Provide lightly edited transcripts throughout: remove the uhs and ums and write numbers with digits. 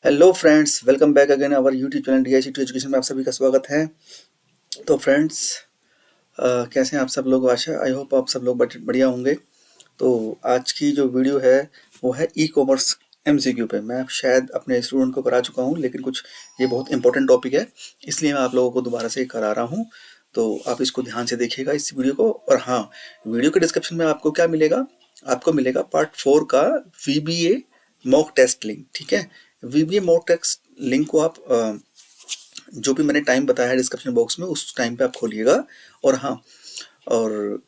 Hello friends, welcome back again our YouTube channel DIC to education में आप सभी का स्वागत है। तो फ्रेंड्स, कैसे हैं आप सब लोग? आशा आई होप आप सब लोग बढ़िया होंगे। तो आज की जो वीडियो है वो है ई कॉमर्स एमसीक्यू पे। मैं शायद अपने स्टूडेंट को करा चुका हूँ, लेकिन कुछ ये बहुत इंपॉर्टेंट टॉपिक है, इसलिए मैं आप लोगों को दोबारा से करा रहा हूँ। तो आप इसको ध्यान से देखिएगा इस वीडियो को। और हाँ, वीडियो के डिस्क्रिप्शन में आपको क्या मिलेगा? आपको मिलेगा पार्ट 4 का वीबीए मॉक टेस्ट लिंक। ठीक है, वीबीए मॉक टेस्ट लिंक को आप जो भी मैंने टाइम बताया है डिस्क्रिप्शन बॉक्स में, उस टाइम पे आप खोलिएगा। और हाँ, और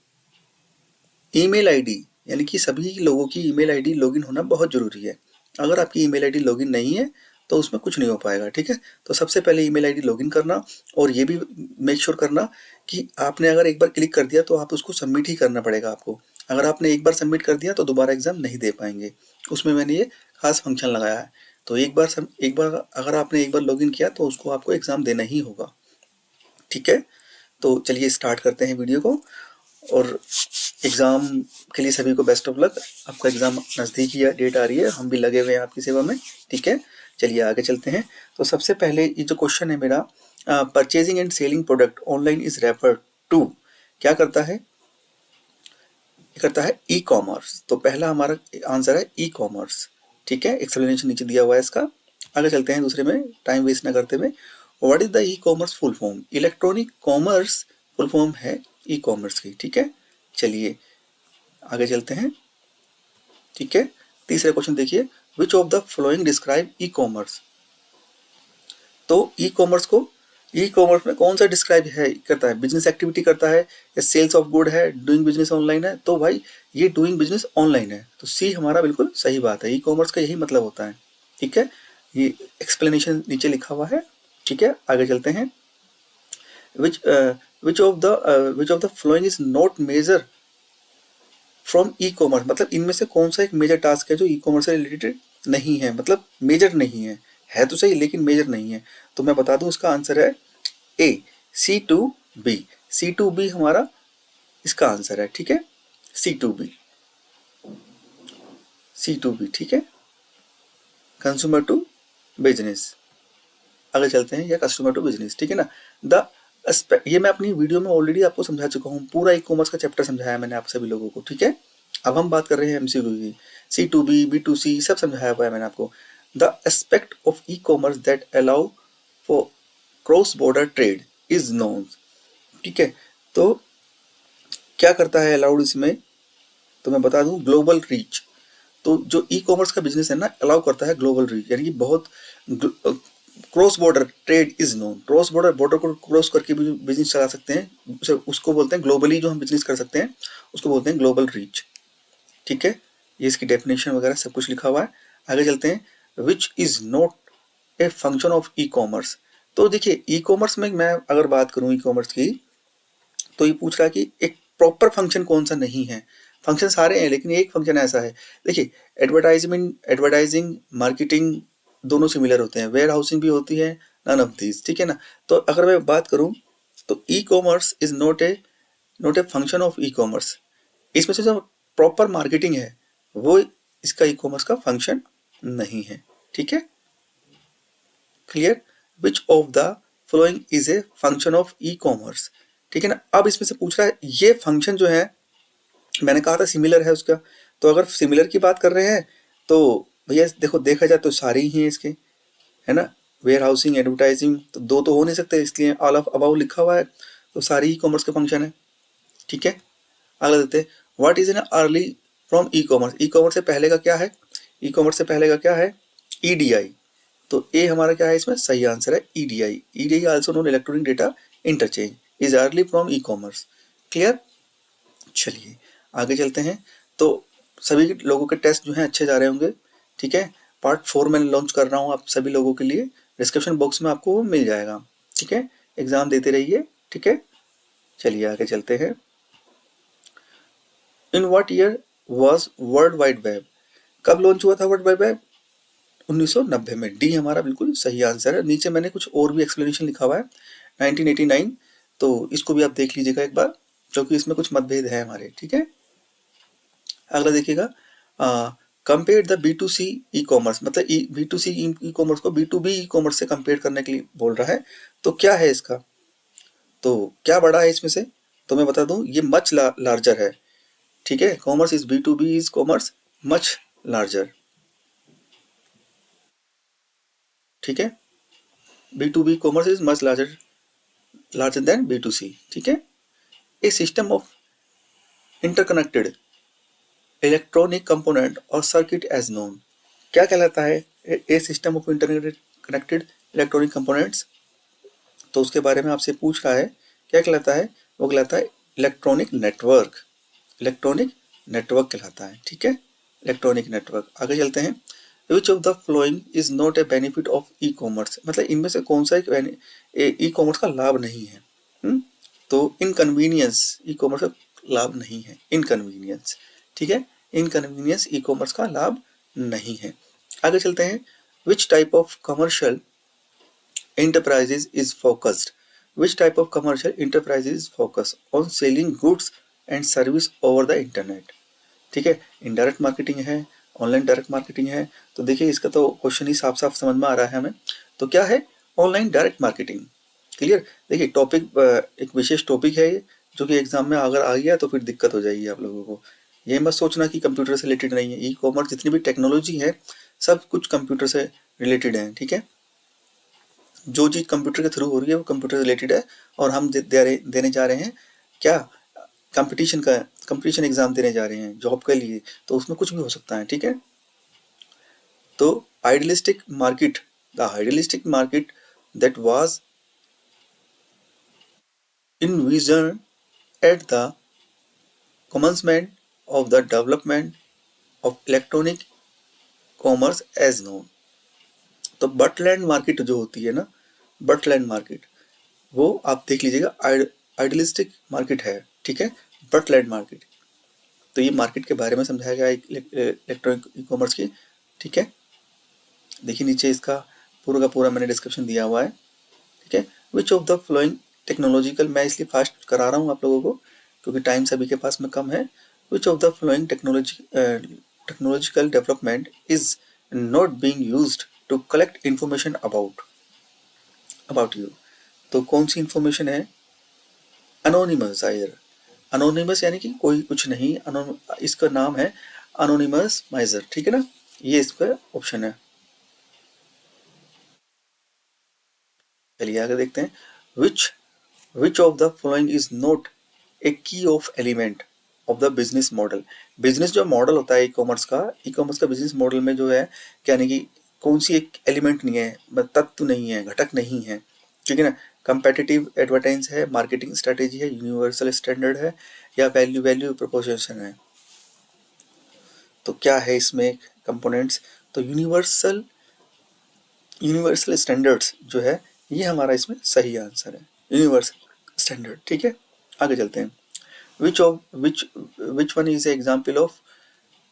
ईमेल आईडी, यानी कि सभी लोगों की ईमेल आईडी लॉगिन होना बहुत ज़रूरी है। अगर आपकी ईमेल आईडी लॉगिन नहीं है तो उसमें कुछ नहीं हो पाएगा। ठीक है, तो सबसे पहले ईमेल आईडी लॉगिन करना, और ये भी मेक श्योर करना कि आपने अगर एक बार क्लिक कर दिया तो आप उसको सबमिट ही करना पड़ेगा आपको। अगर आपने एक बार सबमिट कर दिया तो दोबारा एग्ज़ाम नहीं दे पाएंगे। उसमें मैंने ये खास फंक्शन लगाया है। तो एक बार अगर आपने एक बार लॉगिन किया तो उसको आपको एग्ज़ाम देना ही होगा। ठीक है, तो चलिए स्टार्ट करते हैं वीडियो को। और एग्ज़ाम के लिए सभी को बेस्ट ऑफ लक। आपका एग्ज़ाम नज़दीक ही डेट आ रही है, हम भी लगे हुए हैं आपकी सेवा में। ठीक है, चलिए आगे चलते हैं। तो सबसे पहले ये जो क्वेश्चन है मेरा, purchasing and selling product online is refer to, क्या करता है? ये करता है ई कॉमर्स। तो पहला हमारा आंसर है ई कॉमर्स। ठीक है, एक्सप्लेनेशन नीचे दिया हुआ है इसका। आगे चलते हैं दूसरे में, टाइम वेस्ट ना करते हुए। What is the e commerce full form? Electronic commerce full form है ई कॉमर्स की। ठीक है, चलिए आगे चलते हैं। ठीक है, तीसरा क्वेश्चन देखिए, विच of the following describe e commerce? तो ई कॉमर्स में कौन सा डिस्क्राइब है करता है? बिजनेस एक्टिविटी करता है, या सेल्स ऑफ गुड है, डूइंग बिजनेस ऑनलाइन है? तो भाई ये डूइंग बिजनेस ऑनलाइन है, तो सी हमारा बिल्कुल सही बात है। ई कॉमर्स का यही मतलब होता है। ठीक है, ये एक्सप्लेनेशन नीचे लिखा हुआ है। ठीक है, आगे चलते हैं। Which which of the following is not major from e commerce? मतलब इनमें से कौन सा एक मेजर टास्क है जो ई कॉमर्स से रिलेटेड नहीं है, मतलब मेजर नहीं है तो सही लेकिन मेजर नहीं है। तो मैं बता दूं, इसका आंसर है ए, C2B। C2B हमारा इसका आंसर है। ठीक है, C2B, C2B। ठीक है, कंज्यूमर टू बिजनेस। आगे चलते हैं, या कस्टमर टू बिजनेस। ठीक है ना। द ये मैं अपनी वीडियो में ऑलरेडी आपको समझा चुका हूँ, पूरा ई कॉमर्स का चैप्टर समझाया मैंने आप सभी लोगों को। ठीक है, अब हम बात कर रहे हैं एमसीक्यू की। C2B, B2C सब समझाया हुआ है मैंने आपको। The aspect of e commerce that allow for cross border trade is known. ठीक है, तो क्या करता है अलाउड इसमें? तो मैं बता दूं, ग्लोबल रीच। तो जो ई कॉमर्स का बिजनेस है ना, अलाउ करता है ग्लोबल रीच, यानी कि बहुत cross border trade is known. Cross border, border को क्रॉस करके भी बिजनेस चला सकते हैं, उसको बोलते हैं ग्लोबली। जो हम बिजनेस कर सकते हैं उसको बोलते हैं ग्लोबल रीच। ठीक है, ये इसकी डेफिनेशन वगैरह सब कुछ लिखा हुआ है। आगे चलते हैं। विच is not a function of e commerce? तो देखिए, ई कॉमर्स में मैं अगर बात करूं ई कॉमर्स की, तो ये पूछ रहा है कि एक प्रॉपर फंक्शन कौन सा नहीं है। फंक्शन सारे हैं, लेकिन एक फंक्शन ऐसा है। देखिए, एडवर्टाइजिंग, मार्केटिंग दोनों सिमिलर होते हैं, वेयर हाउसिंग भी होती है, नन ऑफ दीज। ठीक है ना। तो अगर मैं बात करूं, तो e commerce is not a function of e commerce. इसमें से जो प्रॉपर मार्केटिंग है वो इसका ई कॉमर्स का फंक्शन नहीं है। ठीक है, clear? Which of the following is a function of e commerce? ठीक है ना। अब इसमें से पूछ रहा है, ये फंक्शन जो है, मैंने कहा था सिमिलर है उसका। तो अगर सिमिलर की बात कर रहे हैं तो भैया देखो, देखा जाए तो सारे ही हैं इसके, है ना। वेयर हाउसिंग, एडवर्टाइजिंग, तो दो तो हो नहीं सकते, इसलिए ऑल ऑफ अबाउ लिखा हुआ है, तो सारे ही कॉमर्स का फंक्शन है। ठीक है, अगला देते हैं। What is an early from e commerce? E commerce से पहले का क्या है? ई कॉमर्स से पहले का क्या है? ईडीआई। तो ए हमारा क्या है इसमें? सही आंसर है EDI. EDI also known electronic data interchange is early from e commerce. Clear? चलिए आगे चलते हैं। तो सभी लोगों के टेस्ट जो हैं अच्छे जा रहे होंगे। ठीक है, पार्ट 4 में लॉन्च कर रहा हूँ आप सभी लोगों के लिए, डिस्क्रिप्शन बॉक्स में आपको वो मिल जाएगा। ठीक है, एग्जाम देते रहिए। ठीक है, चलिए आगे चलते हैं। In what year was world wide web? कब लॉन्च हुआ था वर्ल्ड वाइड वेब? 1990 में। डी हमारा बिल्कुल सही आंसर है। नीचे मैंने कुछ और भी एक्सप्लेनेशन लिखा हुआ है, 1989। तो इसको भी आप देख लीजिएगा एक बार, क्योंकि इसमें कुछ मतभेद है हमारे। ठीक है, अगला देखिएगा। Compare the B2C E commerce, मतलब B2C ई कॉमर्स को B2B ई कॉमर्स से कंपेयर करने के लिए बोल रहा है। तो क्या है इसका, तो क्या बड़ा है इसमें से, तो मैं बता दूं ये मच लार्जर है। ठीक है, commerce is B2B is commerce much larger. ठीक है, B2B commerce is much larger than B2C। ठीक है, a system of interconnected electronic component और सर्किट एज नोन। क्या कहलाता है a system of internet connected electronic components, तो उसके बारे में आपसे पूछ रहा है क्या कहलाता है, वो कहलाता है इलेक्ट्रॉनिक नेटवर्क। इलेक्ट्रॉनिक नेटवर्क कहलाता है। ठीक है, इलेक्ट्रॉनिक नेटवर्क। आगे चलते हैं। विच of the following is not A benefit of E commerce, मतलब इनमें से कौन सा एक ई कॉमर्स का लाभ नहीं है। तो इनकन्वीनियंस ई कॉमर्स का लाभ नहीं है, इनकन्वीनियंस। ठीक है, इनकन्वीनियंस ई कॉमर्स का लाभ नहीं है। आगे चलते हैं। Which type of commercial enterprises is focused, which type of commercial enterprise is focused on selling goods and service over the internet। ठीक है, इनडायरेक्ट मार्केटिंग है, ऑनलाइन डायरेक्ट मार्केटिंग है। तो देखिए इसका तो क्वेश्चन ही साफ साफ समझ में आ रहा है हमें। तो क्या है, ऑनलाइन डायरेक्ट मार्केटिंग। क्लियर। देखिए टॉपिक एक विशेष टॉपिक है ये, जो कि एग्जाम में अगर आ गया तो फिर दिक्कत हो जाएगी आप लोगों को। ये मत सोचना कि कंप्यूटर से रिलेटेड नहीं है। ई कॉमर्स जितनी भी टेक्नोलॉजी है सब कुछ कंप्यूटर से रिलेटेड है। ठीक है, जो चीज़ कंप्यूटर के थ्रू हो रही है वो कंप्यूटर से रिलेटेड है। और हम देने जा रहे हैं क्या, कंपटीशन एग्जाम देने जा रहे हैं जॉब के लिए, तो उसमें कुछ भी हो सकता है। ठीक है, तो idealistic market, the idealistic market that was envisioned at the commencement of the development of electronic commerce as known। तो बटलैंड मार्केट जो होती है ना, बटलैंड मार्केट, वो आप देख लीजिएगा आइडियलिस्टिक मार्केट है। ठीक है, बटलैंड मार्केट। तो ये मार्केट के बारे में समझाया गया इलेक्ट्रॉनिक ई कॉमर्स की। ठीक है, देखिए नीचे इसका पूरा का पूरा मैंने डिस्क्रिप्शन दिया हुआ है। ठीक है, which of the following technological, मैं इसलिए फास्ट करा रहा हूँ आप लोगों को क्योंकि टाइम सभी के पास में कम है। Which of the following technological development is not being used to collect information about you. तो कौन सी इंफॉर्मेशन है, अनोनिमाइजर। अनोनिमस यानी कि कोई कुछ नहीं, इसका नाम है अनोनिमस माइजर। ठीक है ना, ये इसका ऑप्शन है। चलिए आगे देखते हैं। Which which of the following is not a key of element of the business model. Business जो मॉडल होता है ई कॉमर्स का बिजनेस मॉडल में जो है, यानी कि कौन सी एक एलिमेंट नहीं है, तत्व नहीं है, घटक नहीं है। ठीक है ना, कंपेटिटिव एडवर्टाइज है, मार्केटिंग स्ट्रेटेजी है, यूनिवर्सल स्टैंडर्ड है, या वैल्यू वैल्यू प्रोपोजिशन है। तो क्या है इसमें कंपोनेंट्स, तो यूनिवर्सल यूनिवर्सल स्टैंडर्ड्स जो है ये हमारा इसमें सही आंसर है, यूनिवर्सल स्टैंडर्ड। ठीक है, आगे चलते हैं। Which one is example of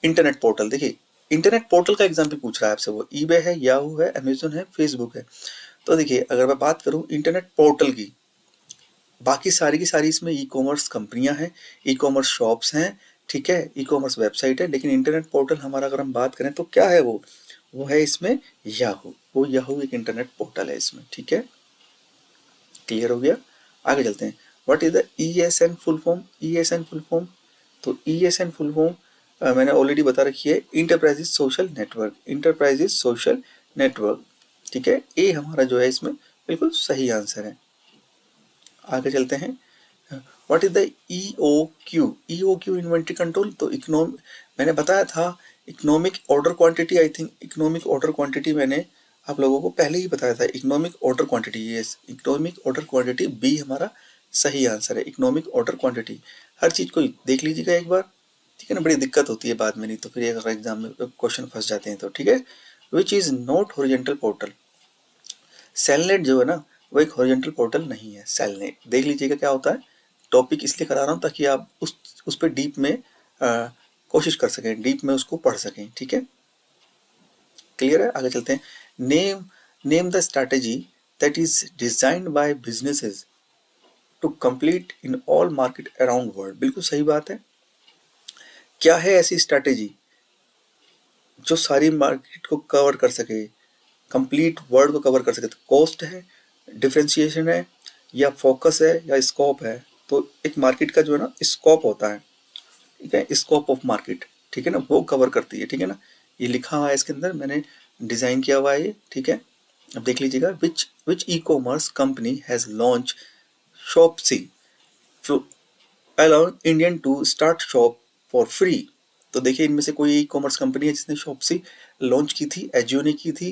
internet portal. देखिए इंटरनेट पोर्टल का एग्जाम्पल पूछ रहा है आपसे, वो ईबे है, याहू है, अमेजोन है, फेसबुक है। तो देखिए अगर मैं बात करूं इंटरनेट पोर्टल की, बाकी सारी की सारी इसमें ई कॉमर्स कंपनियां हैं, ई कॉमर्स शॉप्स हैं। ठीक है, ई कॉमर्स वेबसाइट है, लेकिन इंटरनेट पोर्टल हमारा अगर हम बात करें तो क्या है वो है इसमें याहू। वो याहू एक इंटरनेट पोर्टल है इसमें। ठीक है, क्लियर हो गया। आगे चलते हैं। What is the ESN full form. ESN full form, तो ESN फुल फॉर्म मैंने ऑलरेडी बता रखी है, enterprises social network. Enterprises social network. ठीक है, ए हमारा जो है इसमें बिल्कुल सही आंसर है। आगे चलते हैं। What is the EOQ। EOQ inventory control, तो मैंने बताया था economic order quantity. I think economic order quantity मैंने आप लोगों को पहले ही बताया था। Economic order quantity, yes economic order quantity, B हमारा सही आंसर है, इकोनॉमिक ऑर्डर क्वांटिटी। हर चीज को देख लीजिएगा एक बार। ठीक है ना, बड़ी दिक्कत होती है बाद में, नहीं तो फिर अगर एग्जाम में क्वेश्चन फंस जाते हैं तो। ठीक है, which is not horizontal portal. सेलनेट जो है ना वो एक हॉरिजॉन्टल पोर्टल नहीं है। सेलनेट देख लीजिएगा क्या होता है। टॉपिक इसलिए करा रहा हूँ ताकि आप उस पर डीप में कोशिश कर सकें, डीप में उसको पढ़ सकें। ठीक है, क्लियर है। आगे चलते हैं। Name name the strategy that is designed by businesses to complete in all market around world. बिल्कुल सही बात है। क्या है ऐसी स्ट्रैटेजी जो सारी मार्केट को कवर कर सके, कंप्लीट वर्ल्ड को कवर कर सके। तो कॉस्ट है, डिफरेंशिएशन है, या फोकस है, या स्कोप है। तो एक मार्केट का जो है ना स्कोप होता है, ठीक है, स्कोप ऑफ मार्केट, ठीक है ना, वो कवर करती है, ठीक है ना। ये लिखा हुआ है इसके अंदर, मैंने डिजाइन किया हुआ है ये, ठीक है। अब देख लीजिएगा, which e commerce company has launch Shopsy allow Indian to start shop for free. तो देखिए, इनमें से कोई ई कॉमर्स कंपनी है जिसने शॉपसी लॉन्च की थी। एजियो ने की थी,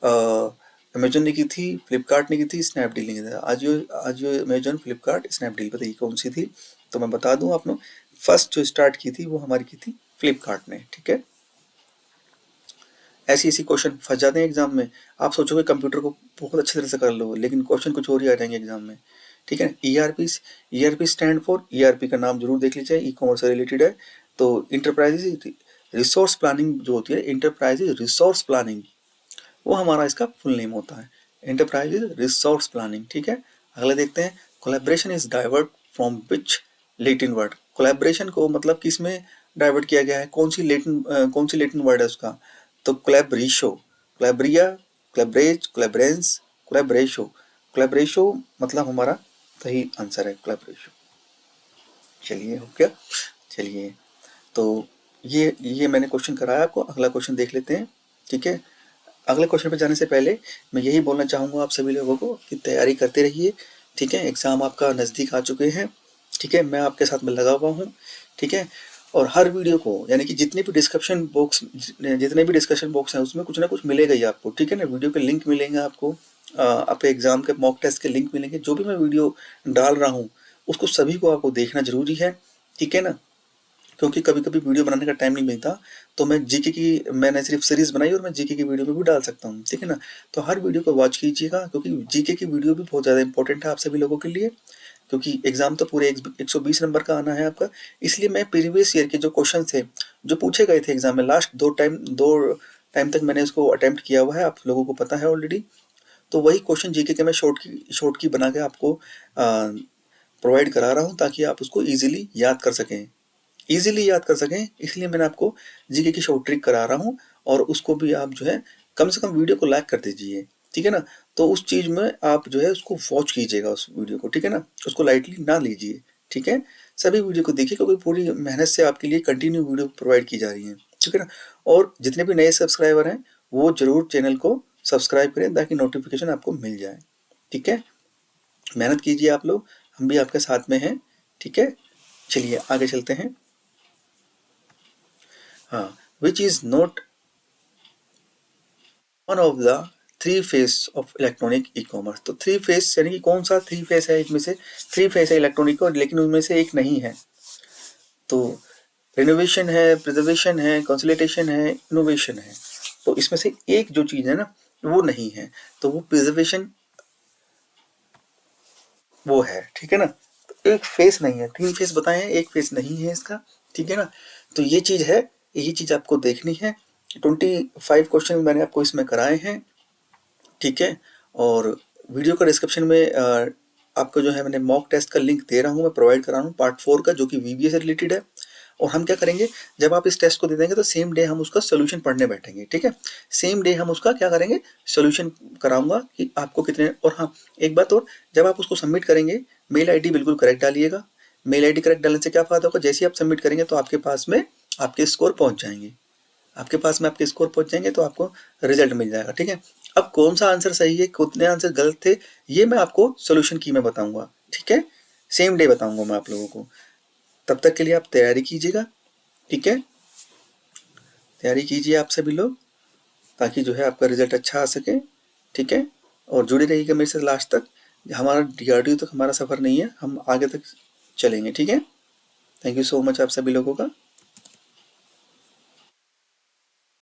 अमेजोन ने की थी, फ्लिपकार्ट ने की थी, स्नैपडील ने की थी। Ajio Ajio Amazon Flipkart Snapdeal, बताइए कौन सी थी। तो मैं बता दूं आप लोग, फर्स्ट जो स्टार्ट की थी वो हमारी की थी फ्लिपकार्ट ने, ठीक है। ऐसी ऐसी क्वेश्चन फंस जाते हैं एग्जाम में। आप सोचोगे कंप्यूटर को बहुत अच्छी तरह से कर लो, लेकिन क्वेश्चन कुछ और ही आ जाएंगे एग्जाम में, ठीक है। ERP, ERP stand for, ERP का नाम जरूर देख लीजिए, ई कॉमर्स से रिलेटेड है। तो इंटरप्राइजेज रिसोर्स प्लानिंग जो होती है, इंटरप्राइजेज रिसोर्स प्लानिंग, वो हमारा इसका फुल नेम होता है, इंटरप्राइजेज रिसोर्स प्लानिंग, ठीक है। अगला देखते हैं, collaboration is divert from which Latin word. Collaboration को मतलब किस में डाइवर्ट किया गया है, कौन सी लेटिन वर्ड है उसका। तो कोलैबोरेशो, कोलैबोरिया, कोलैबोरेज, कोलैबोरेंस, कोलैबोरेशो। कोलैबोरेशो मतलब हमारा सही आंसर है, कोलैबोरेशो। चलिए, हो गया। चलिए, तो ये मैंने क्वेश्चन कराया आपको। अगला क्वेश्चन देख लेते हैं, ठीक है। अगले क्वेश्चन पे जाने से पहले मैं यही बोलना चाहूँगा आप सभी लोगों को कि तैयारी करते रहिए, ठीक है। एग्ज़ाम आपका नज़दीक आ चुके हैं, ठीक है। मैं आपके साथ में लगा हुआ हूँ, ठीक है। और हर वीडियो को, यानी कि जितने भी डिस्कशन बॉक्स हैं उसमें कुछ ना कुछ मिलेगा ही आपको, ठीक है ना। वीडियो के लिंक मिलेंगे आपको, आपके एग्ज़ाम के मॉक टेस्ट के लिंक मिलेंगे। जो भी मैं वीडियो डाल रहा हूँ उसको सभी को आपको देखना जरूरी है, ठीक है ना। क्योंकि कभी कभी वीडियो बनाने का टाइम नहीं मिलता, तो मैंने सिर्फ सीरीज बनाई और मैं जीके की वीडियो में भी डाल सकता हूँ, ठीक है ना। तो हर वीडियो को वॉच कीजिएगा, क्योंकि जीके की वीडियो भी बहुत ज़्यादा इंपॉर्टेंट है आप सभी लोगों के लिए। क्योंकि एग्जाम तो पूरे 120 नंबर का आना है आपका। इसलिए मैं प्रीवियस ईयर के जो क्वेश्चन थे जो पूछे गए थे एग्जाम में, लास्ट दो टाइम तक मैंने इसको अटेम्प्ट किया हुआ है, आप लोगों को पता है ऑलरेडी। तो वही क्वेश्चन जीके के मैं शॉर्ट की बना के आपको प्रोवाइड करा रहा हूँ, ताकि आप उसको ईजिली याद कर सकें, इसलिए मैंने आपको जीके की शॉर्ट ट्रिक करा रहा हूँ। और उसको भी आप जो है कम से कम वीडियो को लाइक कर दीजिए, ठीक है ना। तो उस चीज में आप जो है उसको वॉच कीजिएगा, उस वीडियो को, ठीक है ना। उसको लाइटली ना लीजिए, ठीक है। सभी वीडियो को देखिए, क्योंकि पूरी मेहनत से आपके लिए कंटिन्यू वीडियो प्रोवाइड की जा रही है, ठीक है ना। और जितने भी नए सब्सक्राइबर हैं वो जरूर चैनल को सब्सक्राइब करें, ताकि नोटिफिकेशन आपको मिल जाए, ठीक है। मेहनत कीजिए आप लोग, हम भी आपके साथ में हैं, ठीक है। चलिए आगे चलते हैं। हाँ, विच is not one of the three phase of electronic e commerce. तो थ्री फेस यानी कि कौन सा थ्री फेस है, इसमें से थ्री फेस है इलेक्ट्रॉनिक का, लेकिन उनमें से एक नहीं है। तो रिनोवेशन है, प्रिजर्वेशन है, कंसोलिडेशन है, इनोवेशन है। तो इसमें से एक जो चीज है ना वो नहीं है, तो वो प्रिजर्वेशन वो है, ठीक है ना। तो एक फेस नहीं है, तीन फेस बताए हैं, एक फेस नहीं है इसका, ठीक है ना। तो ये चीज है, ये चीज आपको देखनी है। 25 क्वेश्चन मैंने आपको इसमें कराए हैं, ठीक है। और वीडियो का डिस्क्रिप्शन में आपको जो है मैंने मॉक टेस्ट का लिंक दे रहा हूँ, मैं प्रोवाइड करा रहा हूँ पार्ट 4 का, जो कि वीवीए से रिलेटेड है। और हम क्या करेंगे, जब आप इस टेस्ट को दे देंगे तो सेम डे हम उसका सोल्यूशन पढ़ने बैठेंगे, ठीक है। सेम डे हम उसका क्या करेंगे, सोल्यूशन कराऊंगा कि आपको कितने। और हाँ, एक बात और, जब आप उसको सबमिट करेंगे मेल आईडी बिल्कुल करेक्ट डालिएगा। मेल आईडी करेक्ट डालने से क्या फायदा होगा, जैसे ही आप सबमिट करेंगे तो आपके पास में आपके स्कोर पहुंच जाएंगे, तो आपको रिजल्ट मिल जाएगा, ठीक है। अब कौन सा आंसर सही है, कितने आंसर गलत थे, ये मैं आपको सोल्यूशन की में बताऊंगा, ठीक है। सेम डे बताऊंगा मैं आप लोगों को। तब तक के लिए आप तैयारी कीजिएगा, ठीक है। तैयारी कीजिए आप सभी लोग, ताकि जो है आपका रिजल्ट अच्छा आ सके, ठीक है। और जुड़े रहिएगा मेरे से लास्ट तक। हमारा डीआरडीओ तक हमारा सफर नहीं है, हम आगे तक चलेंगे, ठीक है। थैंक यू सो मच आप सभी लोगों का।